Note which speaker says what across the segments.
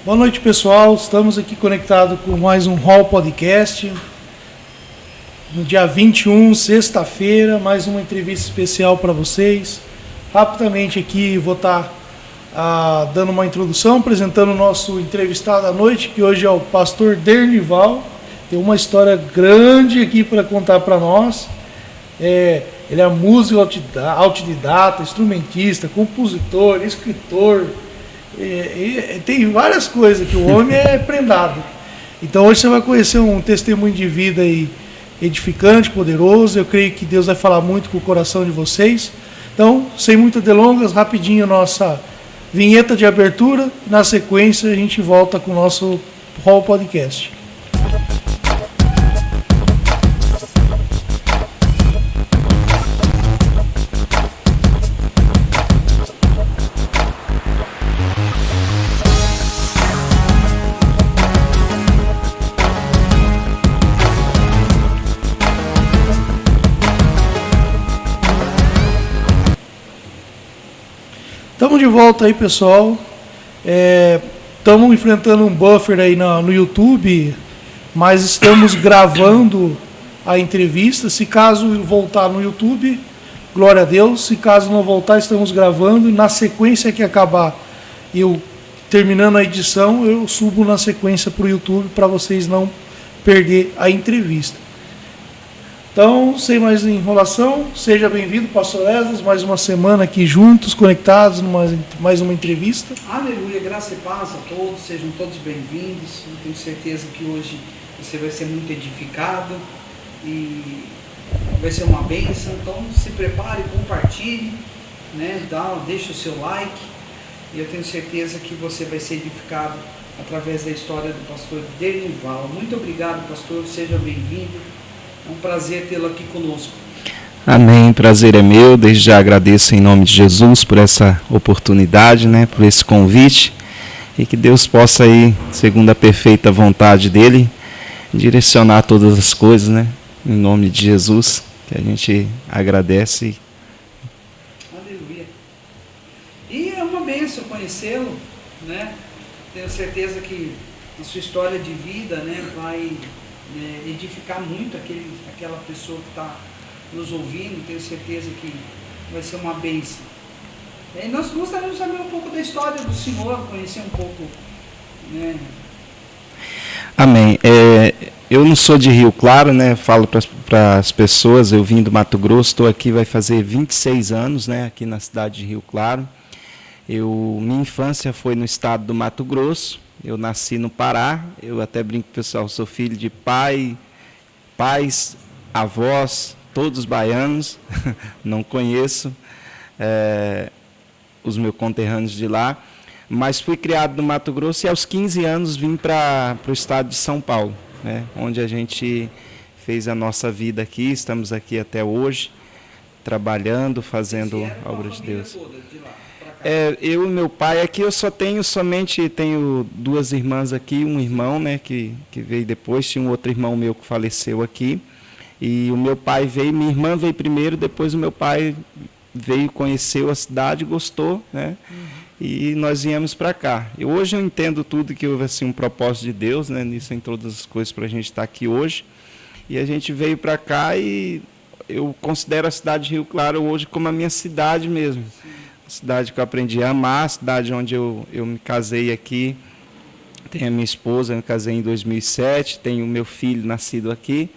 Speaker 1: Boa noite, pessoal. Estamos aqui conectados com mais um Hall Podcast. No dia 21, sexta-feira, mais uma entrevista especial para vocês. Rapidamente aqui vou estar dando uma introdução, apresentando o nosso entrevistado à noite, que hoje é o pastor Dernival. Tem uma história grande aqui para contar para nós. Ele é músico autodidata, instrumentista, compositor, escritor. Tem várias coisas que o homem é prendado. Então hoje você vai conhecer um testemunho de vida aí edificante, poderoso. Eu creio que Deus vai falar muito com o coração de vocês. Então, sem muitas delongas, rapidinho nossa vinheta de abertura. Na sequência a gente volta com o nosso Hall Podcast. Estamos de volta aí, pessoal. Estamos enfrentando um buffer aí no YouTube, mas estamos gravando a entrevista. Se caso voltar no YouTube, glória a Deus. Se caso não voltar, estamos gravando. E na sequência que acabar, eu terminando a edição, eu subo na sequência para o YouTube para vocês não perder a entrevista. Então, sem mais enrolação, seja bem-vindo, pastor Esdras, mais uma semana aqui juntos, conectados, mais uma entrevista.
Speaker 2: Aleluia, graça e paz a todos, sejam todos bem-vindos. Eu tenho certeza que hoje você vai ser muito edificado e vai ser uma bênção. Então, se prepare, compartilhe, deixe o seu like e eu tenho certeza que você vai ser edificado através da história do pastor Dernival. Muito obrigado, pastor, seja bem-vindo. É um prazer tê-lo aqui conosco.
Speaker 3: Amém, prazer é meu. Desde já agradeço em nome de Jesus por essa oportunidade, por esse convite. E que Deus possa aí, segundo a perfeita vontade dele, direcionar todas as coisas, em nome de Jesus, que a gente agradece.
Speaker 2: Aleluia. E é uma bênção conhecê-lo, Tenho certeza que a sua história de vida, vai edificar muito aquela pessoa que está nos ouvindo. Tenho certeza que vai ser uma bênção. E nós gostaríamos de saber um pouco da história do senhor, conhecer um pouco,
Speaker 3: Amém. Eu não sou de Rio Claro, falo para as pessoas, eu vim do Mato Grosso, estou aqui, vai fazer 26 anos, aqui na cidade de Rio Claro. Minha infância foi no estado do Mato Grosso. Eu nasci no Pará, eu até brinco com o pessoal, sou filho de pais, avós, todos baianos, não conheço os meus conterrâneos de lá, mas fui criado no Mato Grosso e aos 15 anos vim para o estado de São Paulo, onde a gente fez a nossa vida aqui, estamos aqui até hoje, trabalhando, fazendo a obra de Deus. Eu e meu pai, aqui eu tenho duas irmãs aqui, um irmão, que veio depois, tinha um outro irmão meu que faleceu aqui, e o meu pai veio, minha irmã veio primeiro, depois o meu pai veio, conheceu a cidade, gostou, e nós viemos para cá. E hoje eu entendo tudo que houve assim, um propósito de Deus, nisso em todas as coisas para a gente estar aqui hoje, e a gente veio para cá e eu considero a cidade de Rio Claro hoje como a minha cidade mesmo. Cidade que eu aprendi a amar, cidade onde eu me casei aqui, tenho a minha esposa, eu me casei em 2007, tenho o meu filho nascido aqui,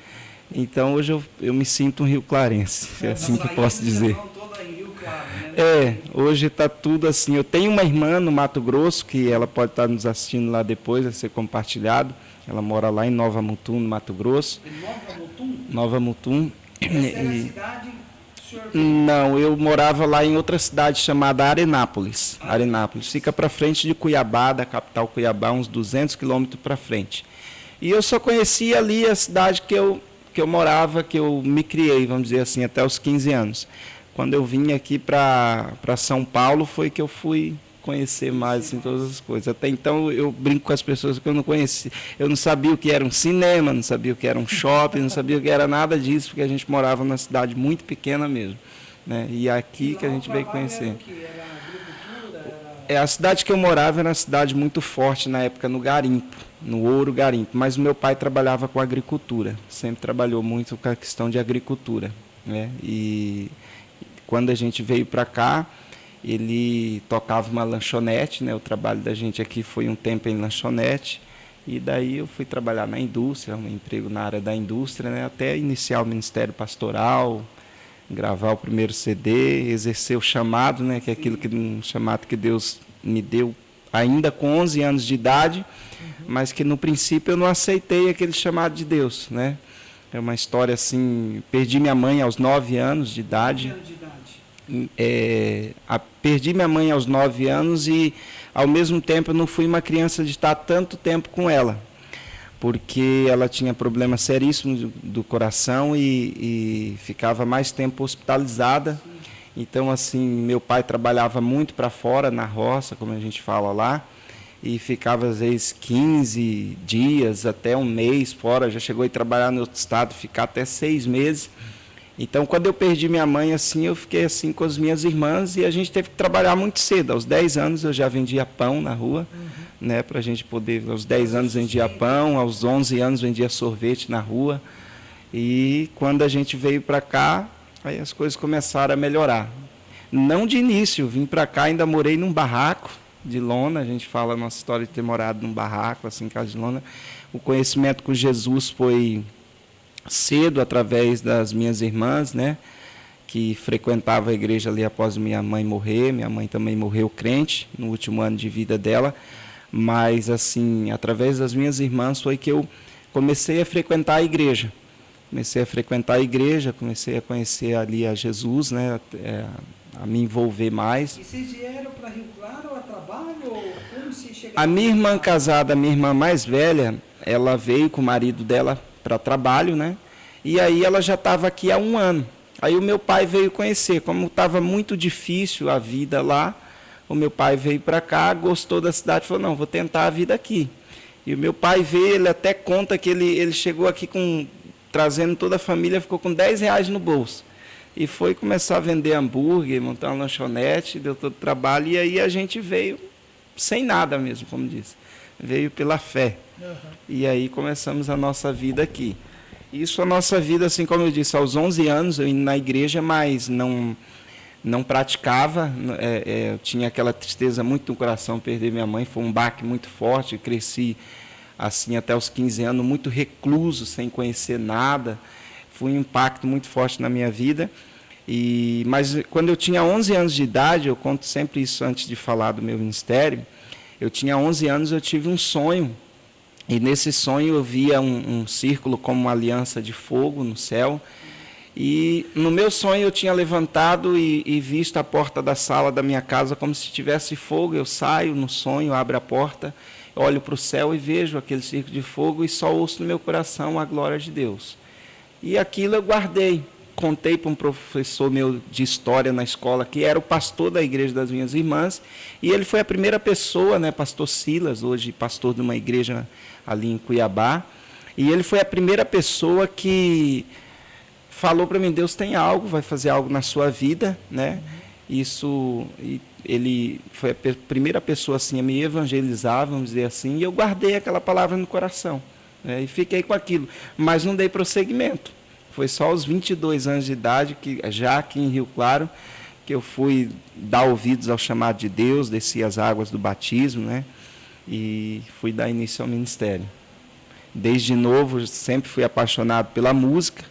Speaker 3: então hoje eu me sinto um rio-clarense, é assim que eu posso dizer. Hoje está tudo assim, eu tenho uma irmã no Mato Grosso, que ela pode estar nos assistindo lá depois, vai ser compartilhado, ela mora lá em Nova Mutum, no Mato Grosso.
Speaker 2: Nova Mutum?
Speaker 3: Nova Mutum.
Speaker 2: Essa era a cidade...
Speaker 3: Não, eu morava lá em outra cidade chamada Arenápolis. Arenápolis fica para frente de Cuiabá, da capital Cuiabá, uns 200 quilômetros para frente. E eu só conhecia ali a cidade que eu morava, que eu me criei, vamos dizer assim, até os 15 anos. Quando eu vim aqui para São Paulo, foi que eu fui conhecer mais assim, todas as coisas. Até então eu brinco com as pessoas que eu não conhecia. Eu não sabia o que era um cinema, não sabia o que era um shopping, não sabia o que era nada disso, porque a gente morava numa cidade muito pequena mesmo. E aqui que a gente veio conhecer. A cidade que eu morava era uma cidade muito forte na época no garimpo, no ouro garimpo, mas o meu pai trabalhava com agricultura, sempre trabalhou muito com a questão de agricultura, né? E quando a gente veio para cá, ele tocava uma lanchonete, né? O trabalho da gente aqui foi um tempo em lanchonete, e daí eu fui trabalhar na indústria, um emprego na área da indústria, né? Até iniciar o ministério pastoral, gravar o primeiro CD, exercer o chamado, né? Que é aquilo um chamado que Deus me deu ainda com 11 anos de idade, mas que no princípio eu não aceitei aquele chamado de Deus, né? É uma história assim, perdi minha mãe aos 9 anos de idade.
Speaker 2: 9 anos de idade.
Speaker 3: Perdi minha mãe aos 9 anos e, ao mesmo tempo, eu não fui uma criança de estar tanto tempo com ela, porque ela tinha problemas seríssimos do coração e ficava mais tempo hospitalizada. Então, assim, meu pai trabalhava muito para fora, na roça, como a gente fala lá, e ficava, às vezes, 15 dias, até um mês fora. Já chegou a trabalhar no outro estado, ficar até 6 meses. Então, quando eu perdi minha mãe, assim, eu fiquei assim com as minhas irmãs e a gente teve que trabalhar muito cedo. Aos 10 anos eu já vendia pão na rua, né, para a gente poder... Aos 10 anos vendia pão, aos 11 anos vendia sorvete na rua. E quando a gente veio para cá, aí as coisas começaram a melhorar. Não de início, vim para cá, ainda morei num barraco de lona. A gente fala a nossa história de ter morado num barraco, assim, em casa de lona. O conhecimento com Jesus foi cedo, através das minhas irmãs, né, que frequentavam a igreja ali após minha mãe morrer. Minha mãe também morreu crente no último ano de vida dela, mas assim, através das minhas irmãs foi que eu comecei a frequentar a igreja. Comecei a conhecer ali a Jesus, né, a me envolver mais.
Speaker 2: E vocês vieram para Rio Claro a trabalho ou como se chegaram?
Speaker 3: A minha irmã casada, a minha irmã mais velha, ela veio com o marido dela para trabalho, né? E aí ela já estava aqui há 1 ano. Aí o meu pai veio conhecer. Como estava muito difícil a vida lá, o meu pai veio para cá, gostou da cidade, falou, não, vou tentar a vida aqui. E o meu pai veio, ele até conta que ele chegou aqui trazendo toda a família, ficou com R$10 no bolso. E foi começar a vender hambúrguer, montar uma lanchonete, deu todo o trabalho, e aí a gente veio sem nada mesmo, como disse. Veio pela fé. E aí começamos a nossa vida aqui. Isso, a nossa vida, assim como eu disse, aos 11 anos eu ia na igreja, mas não praticava. Eu tinha aquela tristeza muito no coração, perder minha mãe, foi um baque muito forte. Eu cresci assim até os 15 anos, muito recluso, sem conhecer nada. Foi um impacto muito forte na minha vida. Mas quando eu tinha 11 anos de idade, eu conto sempre isso antes de falar do meu ministério, eu tinha 11 anos, eu tive um sonho. E nesse sonho eu via um círculo como uma aliança de fogo no céu. E no meu sonho eu tinha levantado e visto a porta da sala da minha casa como se tivesse fogo. Eu saio no sonho, abro a porta, olho para o céu e vejo aquele círculo de fogo e só ouço no meu coração a glória de Deus. E aquilo eu guardei. Contei para um professor meu de história na escola, que era o pastor da igreja das minhas irmãs, e ele foi a primeira pessoa, né, pastor Silas, hoje pastor de uma igreja ali em Cuiabá, e ele foi a primeira pessoa que falou para mim, Deus tem algo, vai fazer algo na sua vida, né? Ele foi a primeira pessoa assim a me evangelizar, vamos dizer assim, e eu guardei aquela palavra no coração, né, e fiquei com aquilo, mas não dei prosseguimento. Foi só aos 22 anos de idade, já aqui em Rio Claro, que eu fui dar ouvidos ao chamado de Deus, desci as águas do batismo, né? E fui dar início ao ministério. Desde novo, sempre fui apaixonado pela música,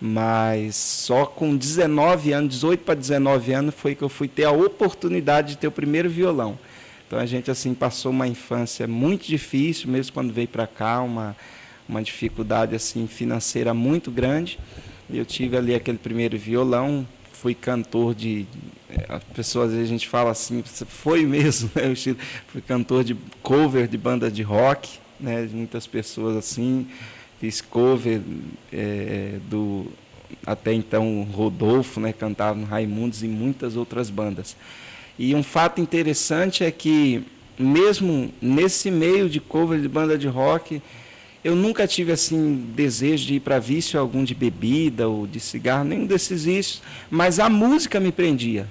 Speaker 3: mas só com 19 anos, 18 para 19 anos, foi que eu fui ter a oportunidade de ter o primeiro violão. Então a gente assim passou uma infância muito difícil, mesmo quando veio para cá, uma dificuldade assim financeira muito grande. Eu tive ali aquele primeiro violão, fui cantor as pessoas, às vezes a gente fala assim, foi mesmo, né? Fui cantor de cover de banda de rock, né? De muitas pessoas assim, fiz cover até então Rodolfo, né? Cantava no Raimundos e muitas outras bandas. E um fato interessante é que mesmo nesse meio de cover de banda de rock, eu nunca tive assim desejo de ir para vício algum de bebida ou de cigarro, nenhum desses vícios, mas a música me prendia.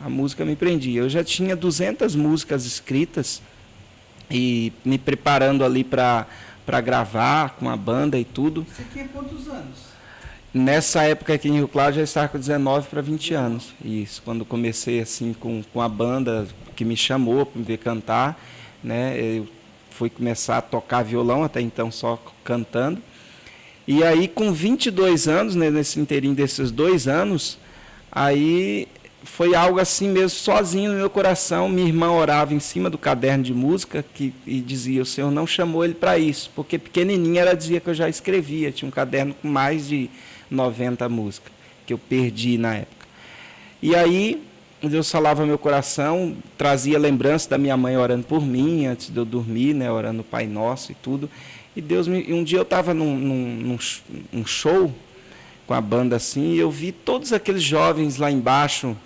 Speaker 3: A música me prendia. Eu já tinha 200 músicas escritas e me preparando ali para gravar com a banda e tudo.
Speaker 2: Você tinha quantos anos?
Speaker 3: Nessa época aqui em Rio Claro já estava com 19 para 20 anos. Isso, quando comecei assim com a banda que me chamou para me ver cantar, né? Eu fui começar a tocar violão, até então só cantando. E aí com 22 anos, né, nesse inteirinho desses 2 anos, aí foi algo assim mesmo, sozinho no meu coração. Minha irmã orava em cima do caderno de música e dizia: o Senhor não chamou ele para isso, porque pequenininha ela dizia que eu já escrevia, tinha um caderno com mais de 90 músicas, que eu perdi na época. E aí Deus falava meu coração, trazia lembrança da minha mãe orando por mim, antes de eu dormir, né, orando o Pai Nosso e tudo. E um dia eu estava num show com a banda assim, e eu vi todos aqueles jovens lá embaixo,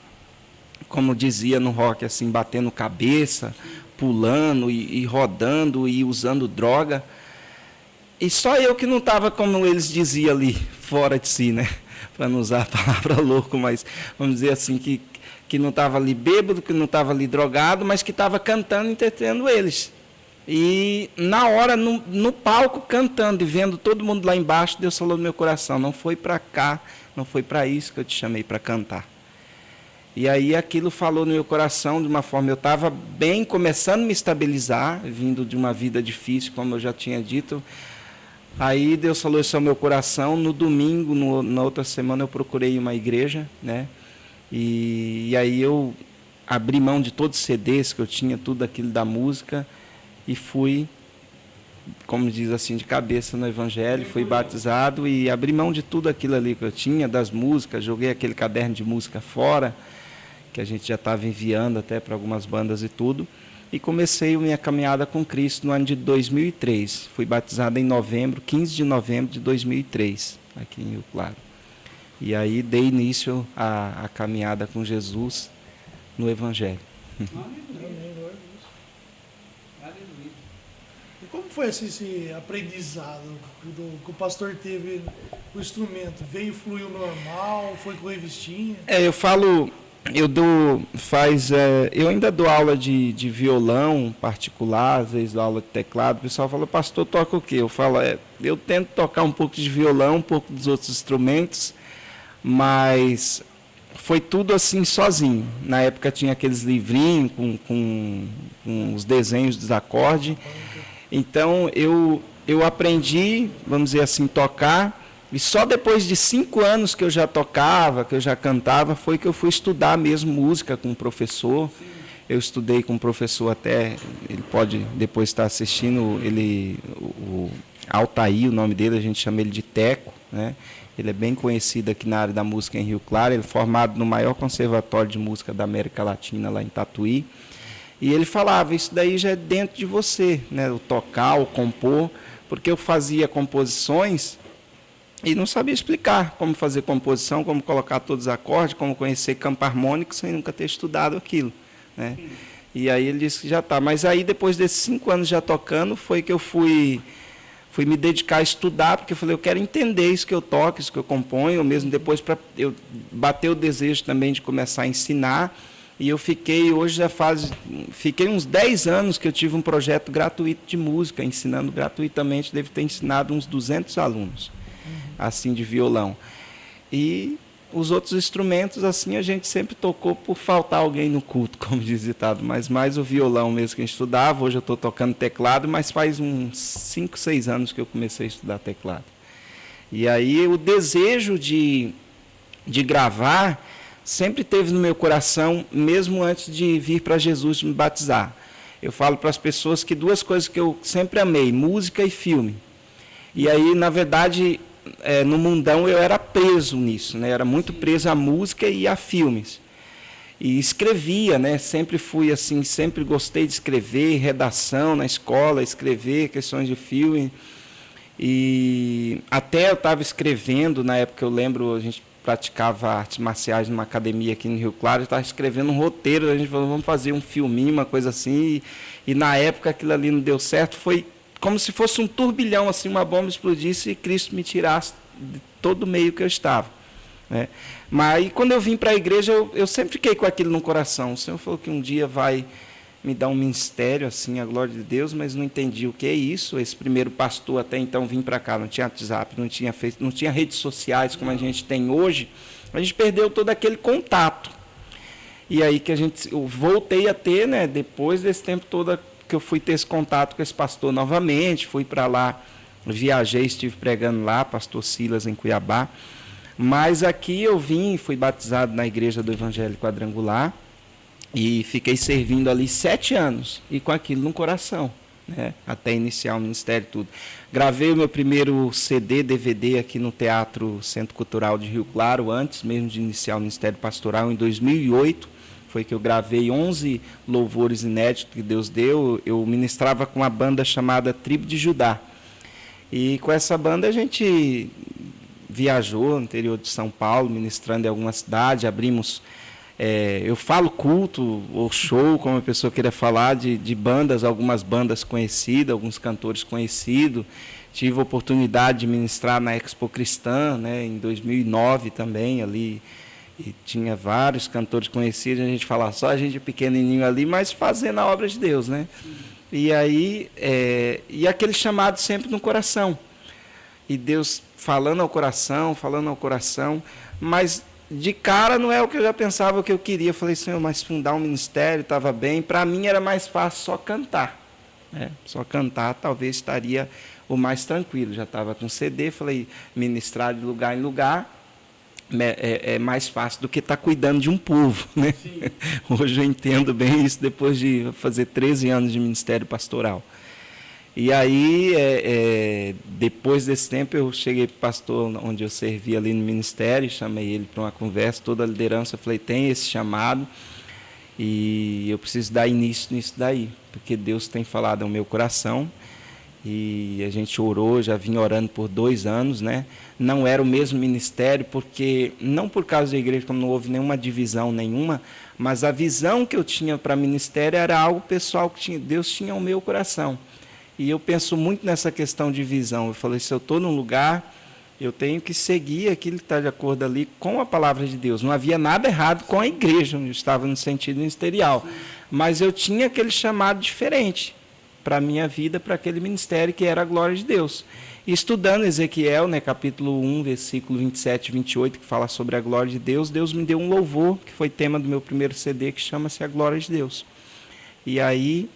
Speaker 3: como dizia no rock, assim, batendo cabeça, pulando e rodando e usando droga. E só eu que não estava, como eles diziam ali, fora de si, né? Para não usar a palavra louco, mas vamos dizer assim, que não estava ali bêbado, que não estava ali drogado, mas que estava cantando e entretendo eles. E na hora, no palco, cantando e vendo todo mundo lá embaixo, Deus falou no meu coração: não foi para cá, não foi para isso que eu te chamei para cantar. E aí aquilo falou no meu coração de uma forma, eu estava bem, começando a me estabilizar, vindo de uma vida difícil, como eu já tinha dito. Aí Deus falou isso ao meu coração. No domingo, na outra semana, eu procurei uma igreja, né? E aí eu abri mão de todos os CDs que eu tinha, tudo aquilo da música, e fui, como diz assim, de cabeça no Evangelho, fui batizado e abri mão de tudo aquilo ali que eu tinha, das músicas, joguei aquele caderno de música fora, que a gente já estava enviando até para algumas bandas e tudo, e comecei a minha caminhada com Cristo no ano de 2003. Fui batizado em novembro, 15 de novembro de 2003, aqui em Rio Claro. E aí dei início à caminhada com Jesus no Evangelho.
Speaker 1: E como foi esse aprendizado que o pastor teve com o instrumento? Fluiu normal, foi com revistinha?
Speaker 3: Eu falo, eu ainda dou aula de violão particular, às vezes dou aula de teclado. O pessoal fala: pastor, toca o quê? Eu falo: eu tento tocar um pouco de violão, um pouco dos outros instrumentos, mas foi tudo assim sozinho. Na época tinha aqueles livrinhos com os desenhos dos acordes. Então eu aprendi, vamos dizer assim, tocar, e só depois de 5 anos que eu já tocava, que eu já cantava, foi que eu fui estudar mesmo música com um professor. Eu estudei com um professor, até, ele pode depois estar assistindo, o Altair, o nome dele, a gente chama ele de Teco, né? Ele é bem conhecido aqui na área da música em Rio Claro, ele é formado no maior conservatório de música da América Latina, lá em Tatuí. E ele falava: isso daí já é dentro de você, né? O tocar, o compor, porque eu fazia composições e não sabia explicar como fazer composição, como colocar todos os acordes, como conhecer campo harmônico sem nunca ter estudado aquilo, né? E aí ele disse que já está. Mas aí depois desses 5 anos já tocando, foi que eu fui me dedicar a estudar, porque eu falei: eu quero entender isso que eu toco, isso que eu componho, mesmo depois para eu bater o desejo também de começar a ensinar. E eu fiquei uns 10 anos que eu tive um projeto gratuito de música, ensinando gratuitamente, devo ter ensinado uns 200 alunos, assim, de violão. E os outros instrumentos, assim, a gente sempre tocou por faltar alguém no culto, como diz o ditado, mas mais o violão mesmo que a gente estudava. Hoje eu estou tocando teclado, mas faz uns 5, 6 anos que eu comecei a estudar teclado. E aí o desejo de gravar sempre teve no meu coração, mesmo antes de vir para Jesus me batizar. Eu falo para as pessoas que 2 coisas que eu sempre amei: música e filme. E aí, na verdade, no mundão eu era preso nisso, né? Era muito preso à música e a filmes. E escrevia, né? Sempre fui assim, sempre gostei de escrever, redação na escola, escrever questões de filme. E até eu estava escrevendo, na época eu lembro, a gente praticava artes marciais numa academia aqui no Rio Claro, eu estava escrevendo um roteiro, a gente falou: vamos fazer um filminho, uma coisa assim, e na época aquilo ali não deu certo. Foi como se fosse um turbilhão, assim, uma bomba explodisse e Cristo me tirasse de todo o meio que eu estava. né? Mas aí, quando eu vim para a igreja, eu sempre fiquei com aquilo no coração. O Senhor falou que um dia vai me dar um ministério, assim, a glória de Deus, mas não entendi o que é isso. Esse primeiro pastor, até então, vim para cá, não tinha WhatsApp, não tinha redes sociais como a gente tem hoje. A gente perdeu todo aquele contato. E aí que eu voltei a ter, né, depois desse tempo todo que eu fui ter esse contato com esse pastor novamente, fui para lá, viajei, estive pregando lá, pastor Silas em Cuiabá. Mas aqui eu fui batizado na igreja do Evangelho Quadrangular e fiquei servindo ali 7 anos e com aquilo no coração, né, até iniciar o ministério e tudo. Gravei o meu primeiro CD, DVD aqui no Teatro Centro Cultural de Rio Claro, antes mesmo de iniciar o ministério pastoral, em 2008. Foi que eu gravei 11 louvores inéditos que Deus deu. Eu ministrava com uma banda chamada Tribo de Judá. E com essa banda a gente viajou no interior de São Paulo, ministrando em alguma cidade, abrimos... eu falo culto ou show, como a pessoa queira falar, de bandas, algumas bandas conhecidas, alguns cantores conhecidos. Tive a oportunidade de ministrar na Expo Cristã, né, em 2009 também, ali, e tinha vários cantores conhecidos, a gente fala só a gente pequenininho ali, mas fazendo a obra de Deus, né? E aí, e aquele chamado sempre no coração. E Deus falando ao coração, mas de cara não é o que eu já pensava, o que eu queria. Eu falei, Senhor, mas fundar um ministério estava bem. Para mim era mais fácil só cantar, né? Só cantar talvez estaria o mais tranquilo. Já estava com CD, falei, ministrar de lugar em lugar é mais fácil do que estar cuidando de um povo, né? Hoje eu entendo bem isso depois de fazer 13 anos de ministério pastoral. E aí, depois desse tempo, eu cheguei para o pastor onde eu servia ali no ministério, chamei ele para uma conversa, toda a liderança, eu falei, tem esse chamado e eu preciso dar início nisso daí, porque Deus tem falado ao meu coração. E a gente orou, já vinha orando por 2 anos, né? Não era o mesmo ministério, porque não por causa da igreja, como não houve nenhuma divisão nenhuma, mas a visão que eu tinha para ministério era algo pessoal que Deus tinha ao meu coração. E eu penso muito nessa questão de visão. Eu falei, se eu estou num lugar, eu tenho que seguir aquilo que está de acordo ali com a palavra de Deus. Não havia nada errado com a igreja, onde eu estava no sentido ministerial, mas eu tinha aquele chamado diferente para a minha vida, para aquele ministério que era a glória de Deus. E estudando Ezequiel, né, capítulo 1, versículo 27 e 28, que fala sobre a glória de Deus, Deus me deu um louvor, que foi tema do meu primeiro CD, que chama-se A Glória de Deus. E aí,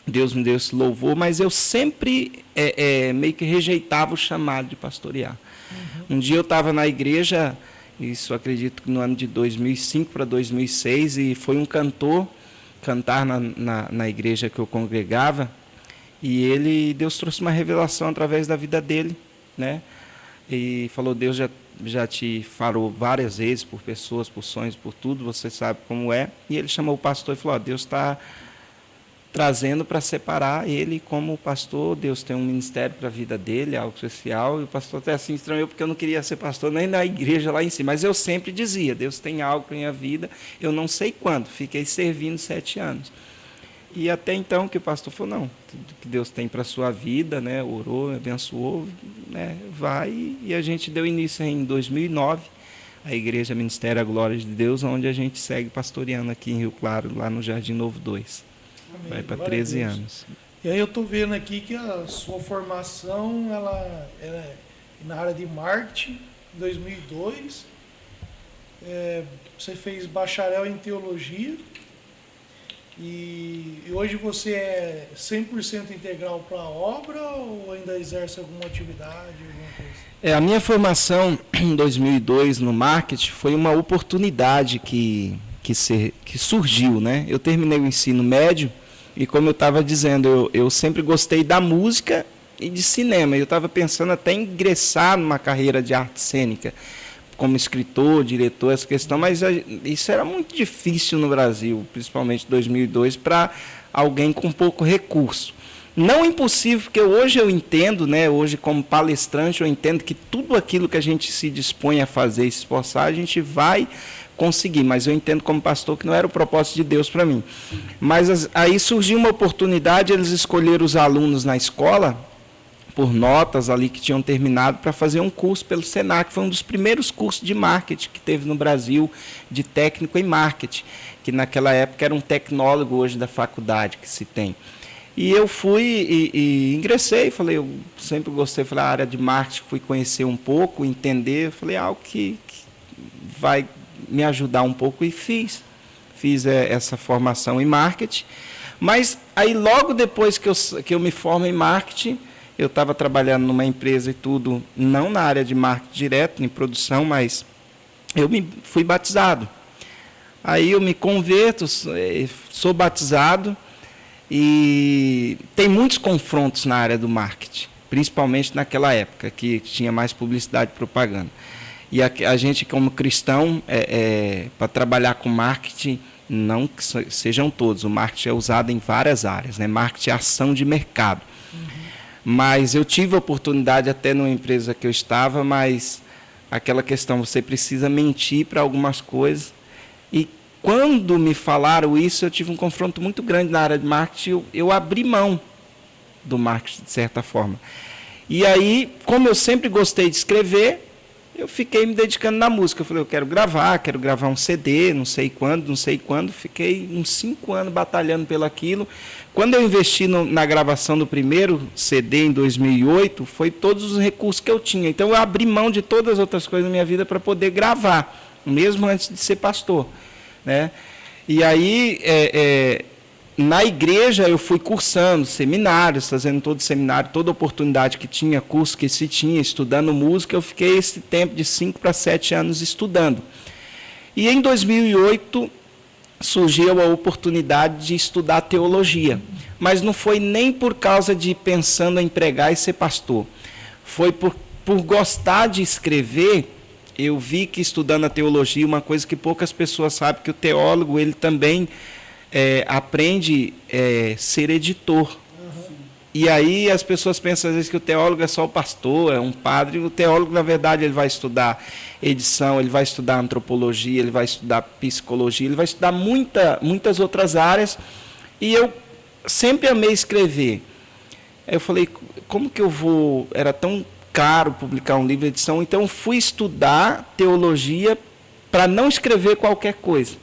Speaker 3: Deus me deu esse louvor, mas eu sempre meio que rejeitava o chamado de pastorear. Um dia eu estava na igreja, isso acredito que no ano de 2005 para 2006, e foi um cantor cantar na igreja que eu congregava, e Deus trouxe uma revelação através da vida dele, né? E falou, Deus já te falou várias vezes, por pessoas, por sonhos, por tudo, você sabe como é. E ele chamou o pastor e falou, Deus está trazendo para separar ele como pastor, Deus tem um ministério para a vida dele, algo especial, e o pastor até assim estranhou, porque eu não queria ser pastor nem na igreja lá em cima, mas eu sempre dizia, Deus tem algo para a minha vida, eu não sei quando, fiquei servindo 7 anos. E até então que o pastor falou, não, tudo que Deus tem para a sua vida, né, orou, abençoou, né, vai, e a gente deu início em 2009, a Igreja Ministério A Glória de Deus, onde a gente segue pastoreando aqui em Rio Claro, lá no Jardim Novo 2. Amém. Vai para 13 anos.
Speaker 1: E aí eu estou vendo aqui que a sua formação ela é na área de marketing, em 2002. Você fez bacharel em teologia e hoje você é 100% integral para a obra ou ainda exerce alguma atividade? Alguma coisa?
Speaker 3: A minha formação em 2002 no marketing foi uma oportunidade que surgiu, né? Eu terminei o ensino médio e, como eu estava dizendo, eu sempre gostei da música e de cinema. Eu estava pensando até em ingressar numa carreira de arte cênica, como escritor, diretor, essa questão, mas isso era muito difícil no Brasil, principalmente em 2002, para alguém com pouco recurso. Não impossível, porque hoje eu entendo, né, hoje como palestrante, eu entendo que tudo aquilo que a gente se dispõe a fazer e se esforçar, a gente vai conseguir, mas eu entendo como pastor que não era o propósito de Deus para mim. Mas aí surgiu uma oportunidade, eles escolheram os alunos na escola por notas ali que tinham terminado para fazer um curso pelo Senac. Foi um dos primeiros cursos de marketing que teve no Brasil, de técnico em marketing, que naquela época era um tecnólogo hoje da faculdade que se tem. E eu fui e ingressei, falei, eu sempre gostei, falei, a área de marketing, fui conhecer um pouco, entender, falei, algo que vai me ajudar um pouco, e fiz essa formação em marketing. Mas aí logo depois que eu me formo em marketing, eu estava trabalhando numa empresa e tudo, não na área de marketing direto, em produção, mas eu fui batizado. Aí eu me converto, sou batizado, e tem muitos confrontos na área do marketing, principalmente naquela época, que tinha mais publicidade e propaganda. E a gente, como cristão, para trabalhar com marketing, não que sejam todos, o marketing é usado em várias áreas, né? Marketing é ação de mercado. Mas eu tive a oportunidade até numa empresa que eu estava, mas aquela questão, você precisa mentir para algumas coisas. E quando me falaram isso, eu tive um confronto muito grande na área de marketing, eu abri mão do marketing, de certa forma. E aí, como eu sempre gostei de escrever, eu fiquei me dedicando na música. Eu falei, eu quero gravar um CD, não sei quando. Fiquei uns 5 anos batalhando pelo aquilo. Quando eu investi na gravação do primeiro CD em 2008, foi todos os recursos que eu tinha. Então eu abri mão de todas as outras coisas na minha vida para poder gravar, mesmo antes de ser pastor, né? E aí, na igreja, eu fui cursando seminários, fazendo todo seminário, toda oportunidade que tinha, curso que se tinha, estudando música, eu fiquei esse tempo de 5 para 7 anos estudando. E em 2008 surgiu a oportunidade de estudar teologia, mas não foi nem por causa de pensando em pregar e ser pastor, foi por gostar de escrever. Eu vi que estudando a teologia, uma coisa que poucas pessoas sabem, que o teólogo ele também aprende ser editor. E aí as pessoas pensam às vezes que o teólogo é só o pastor, é um padre. O teólogo, na verdade, ele vai estudar edição, ele vai estudar antropologia, ele vai estudar psicologia, ele vai estudar muitas outras áreas. E eu sempre amei escrever. Aí eu falei, como que eu vou... Era tão caro publicar um livro de edição, então fui estudar teologia para não escrever qualquer coisa.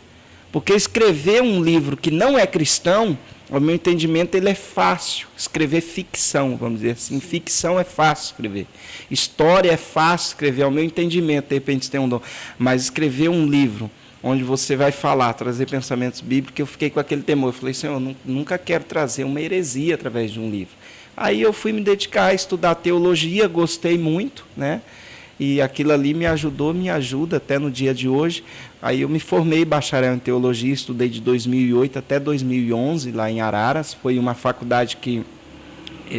Speaker 3: Porque escrever um livro que não é cristão, ao meu entendimento, ele é fácil. Escrever ficção, vamos dizer assim. Ficção é fácil escrever. História é fácil escrever, ao meu entendimento, de repente tem um dom. Mas escrever um livro onde você vai falar, trazer pensamentos bíblicos, eu fiquei com aquele temor. Eu falei, Senhor, eu nunca quero trazer uma heresia através de um livro. Aí eu fui me dedicar a estudar teologia, gostei muito, né? E aquilo ali me ajudou, me ajuda até no dia de hoje. Aí eu me formei bacharel em teologia, estudei de 2008 até 2011 lá em Araras. Foi uma faculdade que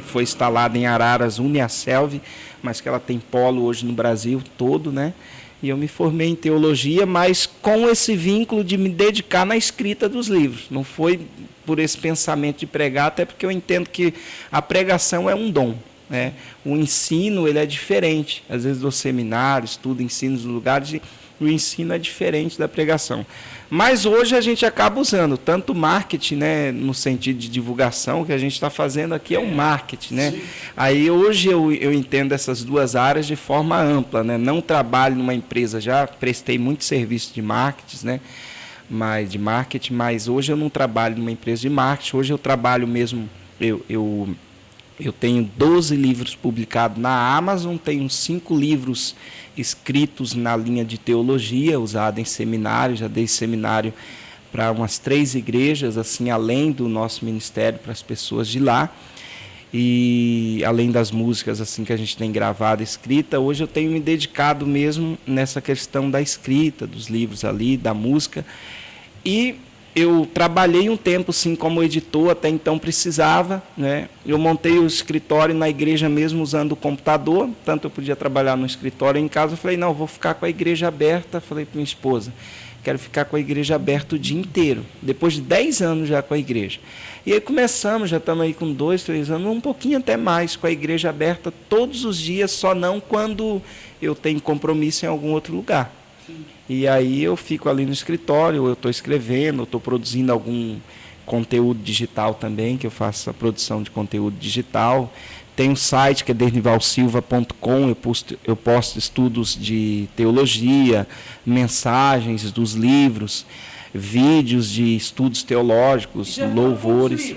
Speaker 3: foi instalada em Araras, Uniaselv, mas que ela tem polo hoje no Brasil todo, né? E eu me formei em teologia, mas com esse vínculo de me dedicar na escrita dos livros. Não foi por esse pensamento de pregar, até porque eu entendo que a pregação é um dom, né? O ensino ele é diferente. Às vezes do seminário, estudo, ensino nos lugares, e o ensino é diferente da pregação. Mas hoje a gente acaba usando tanto marketing, né, no sentido de divulgação, que a gente está fazendo aqui é um marketing, né? Sim. Aí hoje eu entendo essas duas áreas de forma ampla, né? Não trabalho numa empresa, já prestei muito serviço de marketing, né? Mas hoje eu não trabalho numa empresa de marketing. Hoje eu trabalho mesmo, eu tenho 12 livros publicados na Amazon, tenho 5 livros escritos na linha de teologia, usado em seminário, já dei seminário para umas 3 igrejas, assim, além do nosso ministério, para as pessoas de lá, e além das músicas assim que a gente tem gravado, escrita, hoje eu tenho me dedicado mesmo nessa questão da escrita, dos livros ali, da música, e eu trabalhei um tempo, sim, como editor, até então precisava, né? Eu montei o escritório na igreja mesmo usando o computador, tanto eu podia trabalhar no escritório em casa. Eu falei, não, vou ficar com a igreja aberta. Falei para minha esposa, quero ficar com a igreja aberta o dia inteiro, depois de 10 anos já com a igreja. E aí começamos, já estamos aí com 2, 3 anos, um pouquinho até mais, com a igreja aberta todos os dias, só não quando eu tenho compromisso em algum outro lugar. E aí eu fico ali no escritório, eu estou escrevendo, eu estou produzindo algum conteúdo digital também, que eu faço a produção de conteúdo digital. Tem um site que é dernivalsilva.com, eu posto estudos de teologia, mensagens dos livros, vídeos de estudos teológicos, louvores.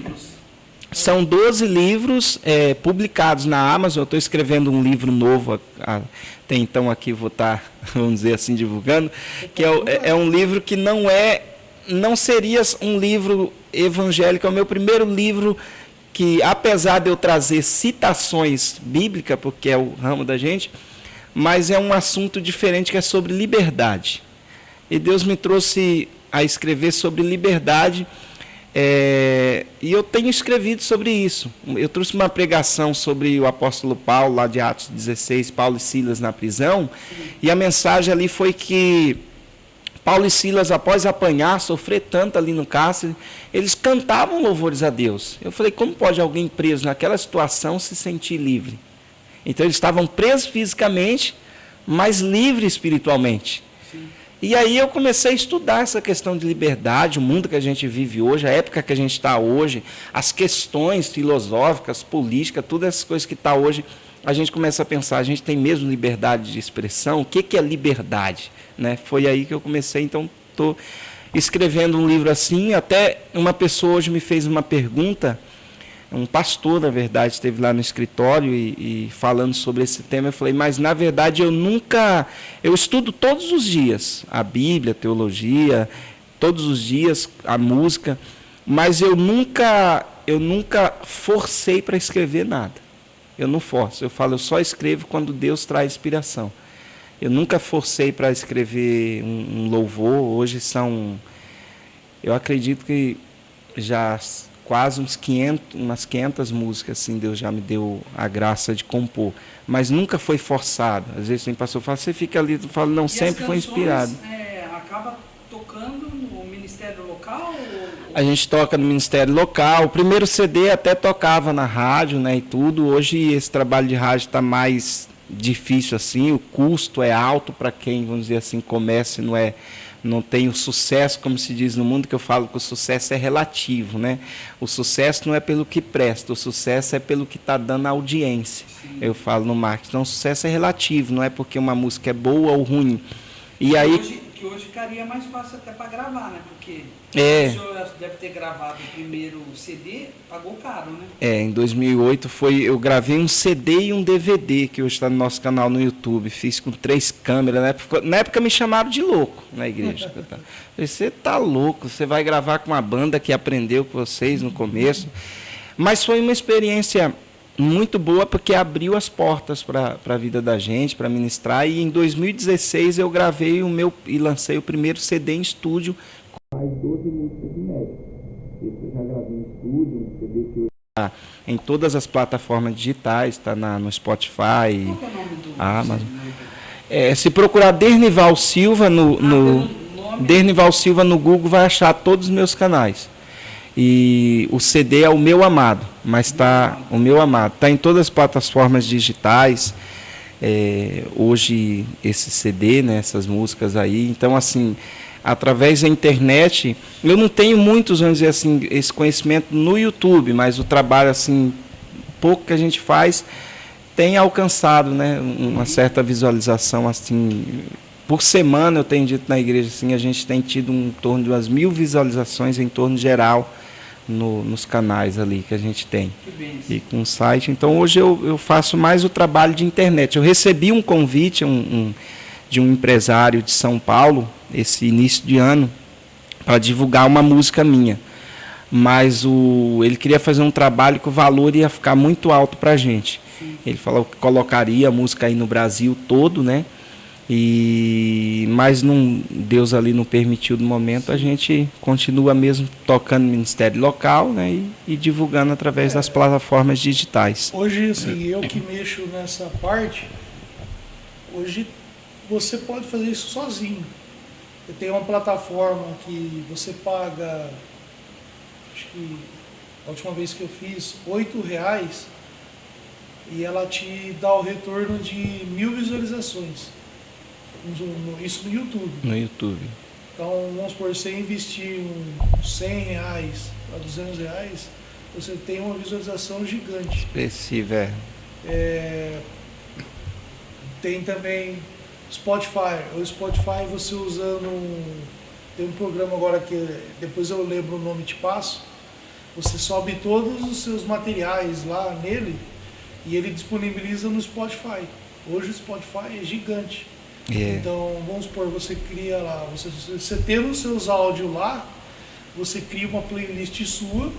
Speaker 3: São 12 livros publicados na Amazon. Eu estou escrevendo um livro novo, até então aqui vou estar, vamos dizer assim, divulgando, que é um livro que não seria um livro evangélico, é o meu primeiro livro que, apesar de eu trazer citações bíblicas, porque é o ramo da gente, mas é um assunto diferente, que é sobre liberdade. E Deus me trouxe a escrever sobre liberdade, e eu tenho escrevido sobre isso. Eu trouxe uma pregação sobre o apóstolo Paulo, lá de Atos 16, Paulo e Silas na prisão, e a mensagem ali foi que Paulo e Silas, após apanhar, sofrer tanto ali no cárcere, eles cantavam louvores a Deus. Eu falei, como pode alguém preso naquela situação se sentir livre? Então eles estavam presos fisicamente, mas livres espiritualmente. Sim. E aí eu comecei a estudar essa questão de liberdade, o mundo que a gente vive hoje, a época que a gente está hoje, as questões filosóficas, políticas, todas essas coisas que está hoje, a gente começa a pensar, a gente tem mesmo liberdade de expressão? O que é liberdade? Né? Foi aí que eu comecei, então estou escrevendo um livro assim. Até uma pessoa hoje me fez uma pergunta, um pastor, na verdade, esteve lá no escritório e falando sobre esse tema. Eu falei, mas na verdade eu estudo todos os dias a Bíblia, a teologia, todos os dias a música, mas eu nunca forcei para escrever nada. Eu não forço, eu falo, eu só escrevo quando Deus traz inspiração. Eu nunca forcei para escrever um louvor. Hoje eu acredito que já quase umas 500 músicas, assim, Deus já me deu a graça de compor. Mas nunca foi forçado. Às vezes tem pastor que fala, você fica ali, tu fala, não, e sempre foi inspirado.
Speaker 2: Acaba tocando no ministério local?
Speaker 3: A gente toca no ministério local. O primeiro CD até tocava na rádio, né, e tudo. Hoje esse trabalho de rádio está mais difícil assim, o custo é alto para quem, vamos dizer assim, começa e não tem o sucesso, como se diz no mundo, que eu falo que o sucesso é relativo, né? O sucesso não é pelo que presta, o sucesso é pelo que está dando audiência. Sim. Eu falo no marketing. Então o sucesso é relativo, não é porque uma música é boa ou ruim. E aí
Speaker 2: que hoje ficaria mais fácil até para gravar, né? Porque o senhor deve ter gravado o primeiro CD, pagou caro, né?
Speaker 3: Em 2008 eu gravei um CD e um DVD, que hoje está no nosso canal no YouTube. Fiz com 3 câmeras. Na época me chamaram de louco na igreja. Você tá louco, você vai gravar com uma banda que aprendeu com vocês no começo. Mas foi uma experiência muito boa, porque abriu as portas para a vida da gente, para ministrar. E em 2016 eu gravei e lancei o primeiro CD em estúdio com mais 12 músicas inéditas. Esse eu já gravei em estúdio, um CD que hoje está em todas as plataformas digitais, está no Spotify,
Speaker 2: qual é o nome do
Speaker 3: Amazon. Se procurar Dernival Silva Dernival Silva no Google, vai achar todos os meus canais. E o CD é O Meu Amado, mas o Meu Amado está em todas as plataformas digitais. Hoje esse CD, né, essas músicas aí, então assim, através da internet, eu não tenho muitos, vamos dizer assim, esse conhecimento no YouTube, mas o trabalho assim, pouco que a gente faz, tem alcançado, né, uma certa visualização assim. Por semana, eu tenho dito na igreja, assim, a gente tem tido em torno de umas 1000 visualizações em torno geral nos canais ali que a gente tem. E com o site. Então, hoje eu faço mais o trabalho de internet. Eu recebi um convite de um empresário de São Paulo, esse início de ano, para divulgar uma música minha. Mas ele queria fazer um trabalho que o valor ia ficar muito alto para a gente. Sim. Ele falou que colocaria a música aí no Brasil todo, né? Mas Deus ali não permitiu no momento. A gente continua mesmo tocando no ministério local, né, e divulgando através das plataformas digitais.
Speaker 1: Hoje, assim, eu que mexo nessa parte, hoje você pode fazer isso sozinho. Eu tenho uma plataforma que você paga, acho que a última vez que eu fiz, R$8, e ela te dá o retorno de 1000 visualizações. Isso no YouTube.
Speaker 3: No YouTube.
Speaker 1: Então, vamos supor, você investir uns R$100 a R$200, você tem uma visualização gigante.
Speaker 3: Expressiva,
Speaker 1: Tem também Spotify. O Spotify você tem um programa agora que depois eu lembro o nome e te passo. Você sobe todos os seus materiais lá nele e ele disponibiliza no Spotify. Hoje o Spotify é gigante. Então, vamos supor, você cria lá, você tendo os seus áudios lá, você cria uma playlist sua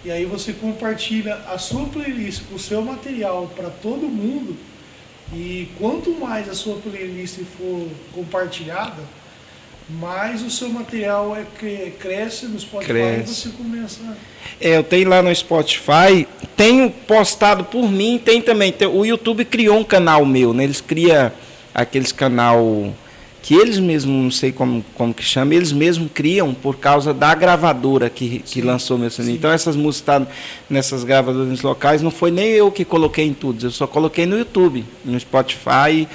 Speaker 1: e aí você compartilha a sua playlist com o seu material para todo mundo. E quanto mais a sua playlist for compartilhada, mais o seu material cresce no Spotify e você começa...
Speaker 3: eu tenho lá no Spotify, tenho postado por mim, tem também. O YouTube criou um canal meu, né? Eles criam aqueles canal que eles mesmos, não sei como que chama, eles mesmos criam por causa da gravadora que lançou meu CD. Então essas músicas estão nessas gravadoras locais, não foi nem eu que coloquei em tudo, eu só coloquei no YouTube, no Spotify.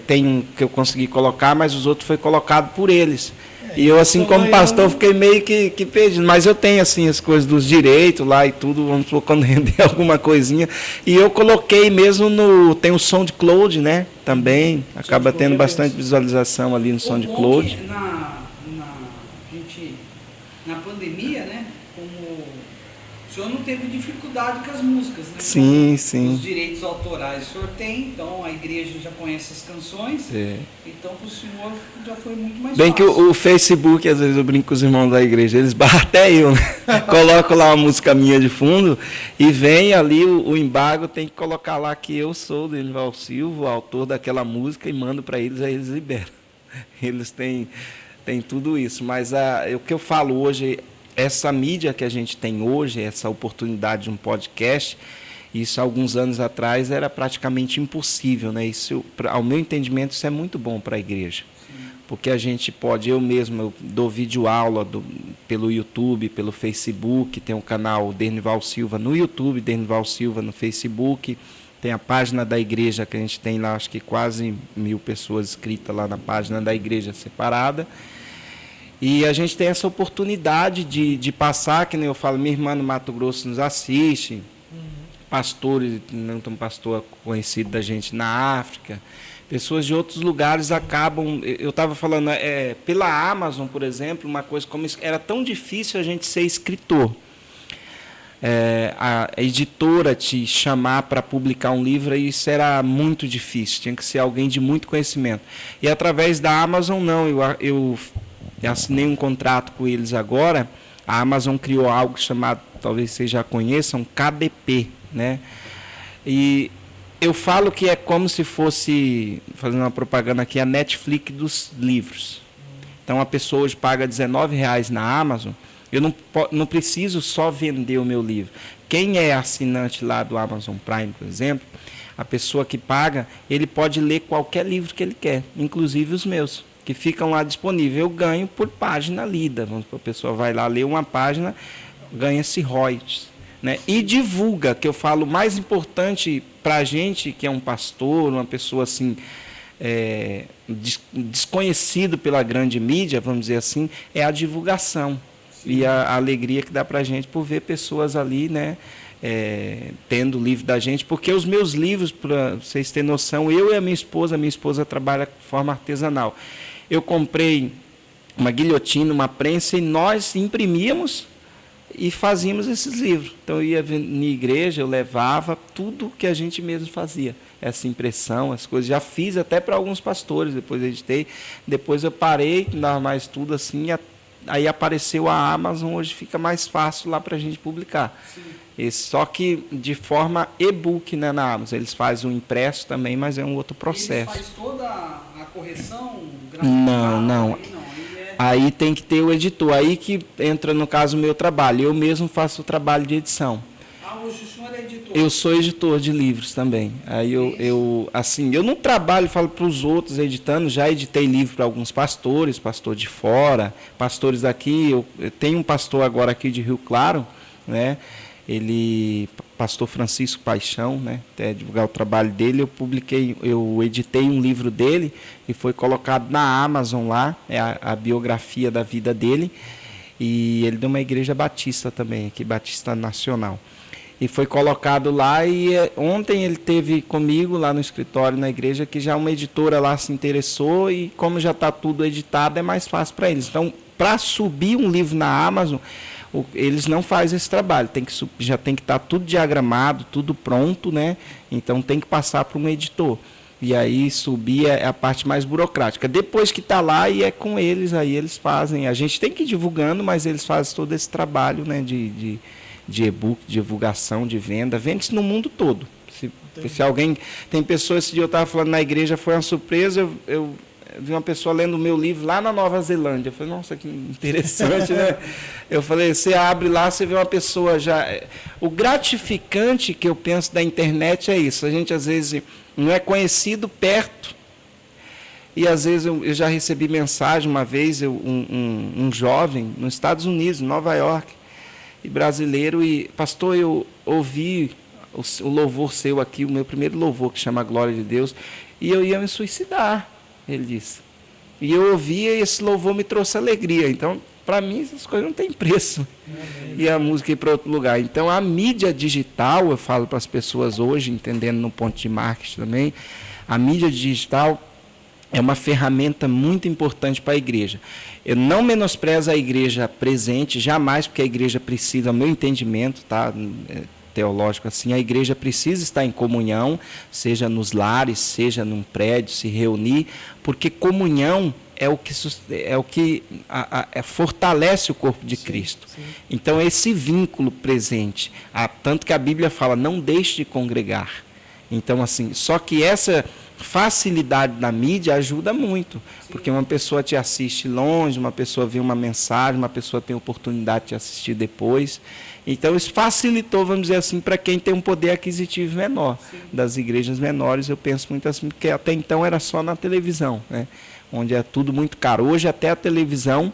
Speaker 3: Tem um que eu consegui colocar, mas os outros foi colocado por eles. E eu, assim, como pastor, fiquei meio que perdido. Mas eu tenho, assim, as coisas dos direitos lá e tudo, vamos supor, quando render alguma coisinha. E eu coloquei mesmo tem o SoundCloud, né? Também, acaba tendo bastante visualização ali no SoundCloud.
Speaker 2: Na pandemia, né? O senhor não teve dificuldade com as músicas, né?
Speaker 3: Sim.
Speaker 2: Os direitos autorais o senhor tem, então a igreja já conhece as canções, então para o senhor já foi muito mais
Speaker 3: Bem
Speaker 2: fácil.
Speaker 3: Que o Facebook, às vezes eu brinco com os irmãos da igreja, eles barram até eu, né? Coloco lá uma música minha de fundo e vem ali o embargo, tem que colocar lá que eu sou o Denival Silva, o autor daquela música, e mando para eles, aí eles liberam. Eles têm tudo isso, mas o que eu falo hoje... Essa mídia que a gente tem hoje, essa oportunidade de um podcast, isso há alguns anos atrás era praticamente impossível, né? Isso, ao meu entendimento, isso é muito bom para a igreja. Sim. Porque a gente pode, eu dou videoaula pelo YouTube, pelo Facebook, tem um canal Denival Silva no YouTube, Denival Silva no Facebook, tem a página da igreja que a gente tem lá, acho que quase 1000 pessoas inscritas lá na página da igreja separada. E a gente tem essa oportunidade de passar, que nem eu falo, minha irmã no Mato Grosso nos assiste, pastores, não tem um pastor conhecido da gente na África, pessoas de outros lugares acabam, eu estava falando, pela Amazon, por exemplo, uma coisa como isso, era tão difícil a gente ser escritor. A editora te chamar para publicar um livro, isso era muito difícil, tinha que ser alguém de muito conhecimento. E através da Amazon, não, eu assinei um contrato com eles agora. A Amazon criou algo chamado, talvez vocês já conheçam, KDP, né? E eu falo que é como se fosse, fazendo uma propaganda aqui, a Netflix dos livros. Então a pessoa hoje paga R$19 na Amazon, eu não preciso só vender o meu livro. Quem é assinante lá do Amazon Prime, por exemplo, a pessoa que paga, ele pode ler qualquer livro que ele quer, inclusive os meus, que ficam lá disponíveis. Eu ganho por página lida. Vamos supor, a pessoa vai lá ler uma página, ganha-se royalties, né? E divulga, que eu falo, mais importante para a gente, que é um pastor, uma pessoa assim, desconhecido pela grande mídia, vamos dizer assim, é a divulgação. Sim. E a alegria que dá para a gente por ver pessoas ali, né, tendo o livro da gente, porque os meus livros, para vocês terem noção, eu e a minha esposa trabalha de forma artesanal. Eu comprei uma guilhotina, uma prensa, e nós imprimíamos e fazíamos esses livros. Então eu ia na igreja, eu levava tudo que a gente mesmo fazia, essa impressão, as coisas. Já fiz até para alguns pastores, depois editei, depois eu parei, não dava mais tudo assim, aí apareceu a Amazon, hoje fica mais fácil lá para a gente publicar. Só que de forma e-book, né, na Amazon. Eles fazem o impresso também, mas é um outro processo.
Speaker 2: Ele faz toda a correção?
Speaker 3: Não. Aí tem que ter o editor. Aí que entra, no caso, o meu trabalho. Eu mesmo faço o trabalho de edição.
Speaker 2: Hoje o senhor é editor?
Speaker 3: Eu sou editor de livros também. Aí eu não trabalho, falo para os outros editando. Já editei livro para alguns pastores, pastor de fora, pastores daqui. Eu tenho um pastor agora aqui de Rio Claro, né? Ele, pastor Francisco Paixão, né? Até divulgar o trabalho dele, eu editei um livro dele e foi colocado na Amazon lá, a biografia da vida dele. E ele de uma igreja batista também, aqui, Batista Nacional. E foi colocado lá, e ontem ele teve comigo lá no escritório, na igreja, que já uma editora lá se interessou, e como já está tudo editado, é mais fácil para eles. Então, para subir um livro na Amazon, eles não fazem esse trabalho, já tem que estar tudo diagramado, tudo pronto, né? Então tem que passar para um editor. E aí subir é a parte mais burocrática. Depois que está lá, e é com eles, aí eles fazem. A gente tem que ir divulgando, mas eles fazem todo esse trabalho, né, de e-book, divulgação, de venda. Vende-se no mundo todo. Se alguém... Tem pessoas, esse dia eu estava falando na igreja, foi uma surpresa, eu vi uma pessoa lendo o meu livro lá na Nova Zelândia. Eu falei, nossa, que interessante, né? Eu falei, você abre lá, você vê uma pessoa já... O gratificante que eu penso da internet é isso. A gente, às vezes, não é conhecido perto. E, às vezes, eu já recebi mensagem uma vez, um jovem, nos Estados Unidos, em Nova York, e brasileiro, e, pastor, eu ouvi o louvor seu aqui, o meu primeiro louvor, que chama Glória de Deus, e eu ia me suicidar, ele disse. E eu ouvia, e esse louvor me trouxe alegria. Então, para mim, essas coisas não têm preço. E a música ir para outro lugar. Então, a mídia digital, eu falo para as pessoas hoje, entendendo no ponto de marketing também, a mídia digital é uma ferramenta muito importante para a igreja. Eu não menosprezo a igreja presente, jamais, porque a igreja precisa, ao meu entendimento, tá, teológico assim, a igreja precisa estar em comunhão, seja nos lares, seja num prédio, se reunir, porque comunhão é o que fortalece o corpo de Cristo. Sim. Então, esse vínculo presente, tanto que a Bíblia fala, não deixe de congregar. Então, assim, só que essa facilidade da mídia ajuda muito, porque uma pessoa te assiste longe, uma pessoa vê uma mensagem, uma pessoa tem oportunidade de te assistir depois. Então, isso facilitou, vamos dizer assim, para quem tem um poder aquisitivo menor. Sim. Das igrejas menores, eu penso muito assim, porque até então era só na televisão, né? Onde é tudo muito caro. Hoje, até a televisão,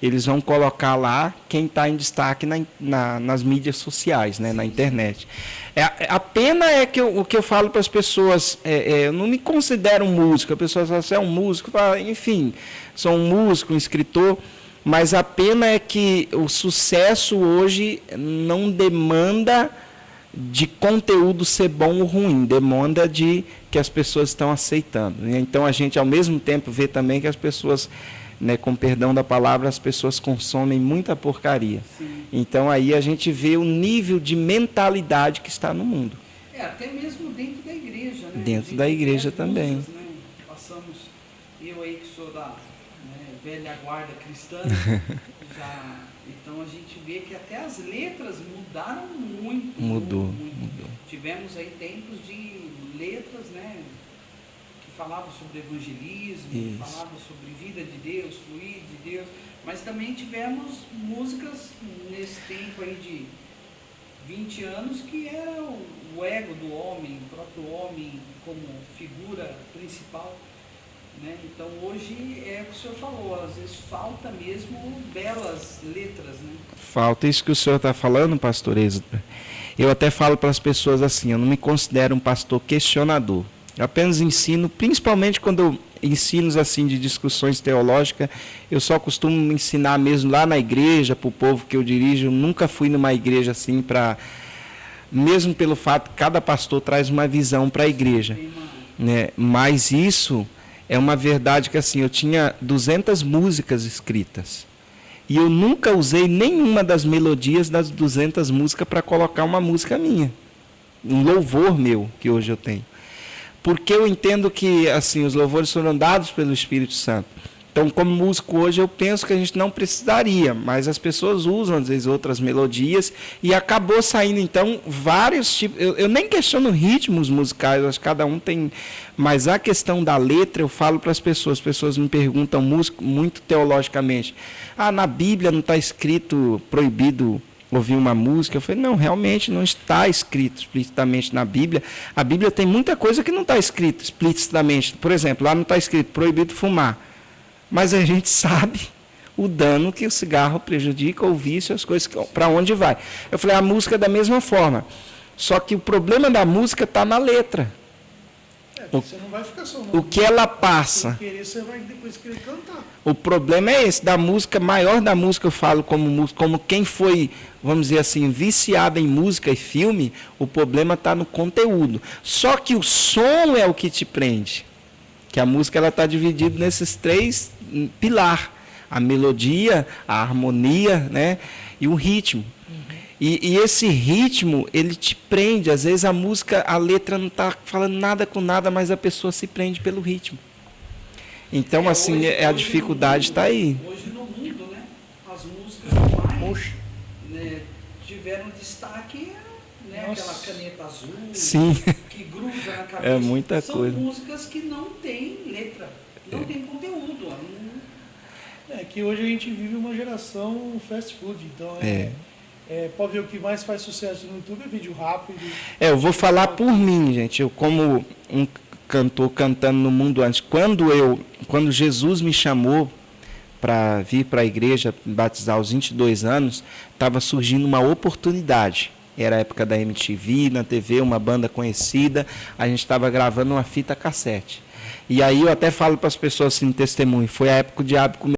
Speaker 3: eles vão colocar lá quem está em destaque nas mídias sociais, né, na internet. A pena é que o que eu falo para as pessoas, eu não me considero um músico, a pessoa fala, você é um músico, enfim, sou um músico, um escritor, mas a pena é que o sucesso hoje não demanda de conteúdo ser bom ou ruim, demanda de que as pessoas estão aceitando. Então a gente, ao mesmo tempo, vê também que as pessoas... Né, com perdão da palavra, as pessoas consomem muita porcaria. Sim. Então aí a gente vê o nível de mentalidade que está no mundo.
Speaker 2: Até mesmo dentro da igreja, né?
Speaker 3: Dentro da igreja também.
Speaker 2: Músicas, né? Passamos, eu aí que sou da velha guarda cristã, então a gente vê que até as letras mudaram muito.
Speaker 3: Mudou.
Speaker 2: Tivemos aí tempos de letras, né? Falava sobre evangelismo, falava sobre vida de Deus, fluir de Deus, mas também tivemos músicas nesse tempo aí de 20 anos que era o ego do homem, o próprio homem como figura principal, né? Então hoje é o que o senhor falou, às vezes falta mesmo belas letras, né?
Speaker 3: Falta isso que o senhor está falando, pastor Êxodo. Eu até falo para as pessoas assim, eu não me considero um pastor questionador. Eu apenas ensino, principalmente quando eu ensino assim de discussões teológicas, eu só costumo ensinar mesmo lá na igreja, para o povo que eu dirijo. Eu nunca fui numa igreja assim para... Mesmo pelo fato que cada pastor traz uma visão para a igreja. Né? Mas isso é uma verdade que assim, eu tinha 200 músicas escritas. E eu nunca usei nenhuma das melodias das 200 músicas para colocar uma música minha. Um louvor meu que hoje eu tenho. Porque eu entendo que assim, os louvores foram dados pelo Espírito Santo. Então, como músico hoje, eu penso que a gente não precisaria, mas as pessoas usam, às vezes, outras melodias, e acabou saindo, então, vários tipos... Eu nem questiono ritmos musicais, acho que cada um tem... Mas a questão da letra, eu falo para as pessoas me perguntam muito teologicamente, na Bíblia não está escrito proibido ouvir uma música? Eu falei, não, realmente não está escrito explicitamente na Bíblia. A Bíblia tem muita coisa que não está escrito explicitamente. Por exemplo, lá não está escrito proibido fumar. Mas a gente sabe o dano que o cigarro prejudica, o vício, as coisas, para onde vai. Eu falei, a música é da mesma forma. Só que o problema da música está na letra.
Speaker 1: Você não vai ficar só no
Speaker 3: o que ela passa.
Speaker 1: querer, você vai depois querer cantar.
Speaker 3: O problema é esse, da música, maior da música, eu falo como quem foi, vamos dizer assim, viciado em música e filme, o problema está no conteúdo. Só que o som é o que te prende. Que a música ela está dividida nesses 3 pilares. A melodia, a harmonia, né, e o ritmo. E esse ritmo, ele te prende. Às vezes a música, a letra não está falando nada com nada, mas a pessoa se prende pelo ritmo. Então, assim,
Speaker 2: hoje
Speaker 3: a dificuldade está aí.
Speaker 2: Hoje no mundo, né, as músicas mais né, tiveram destaque, né, aquela caneta azul,
Speaker 3: Sim.
Speaker 2: que gruda na cabeça.
Speaker 3: É muita
Speaker 2: São
Speaker 3: coisa.
Speaker 2: músicas que não têm letra, não tem conteúdo.
Speaker 1: É que hoje a gente vive uma geração fast food, então pode ver o que mais faz sucesso no YouTube é vídeo rápido.
Speaker 3: Eu vou falar por mim, gente. Eu, como um cantor cantando no mundo antes, quando Jesus me chamou para vir para a igreja batizar aos 22 anos, estava surgindo uma oportunidade. Era a época da MTV, na TV, uma banda conhecida, a gente estava gravando uma fita cassete. E aí eu até falo para as pessoas assim, no testemunho, foi a época que o diabo começou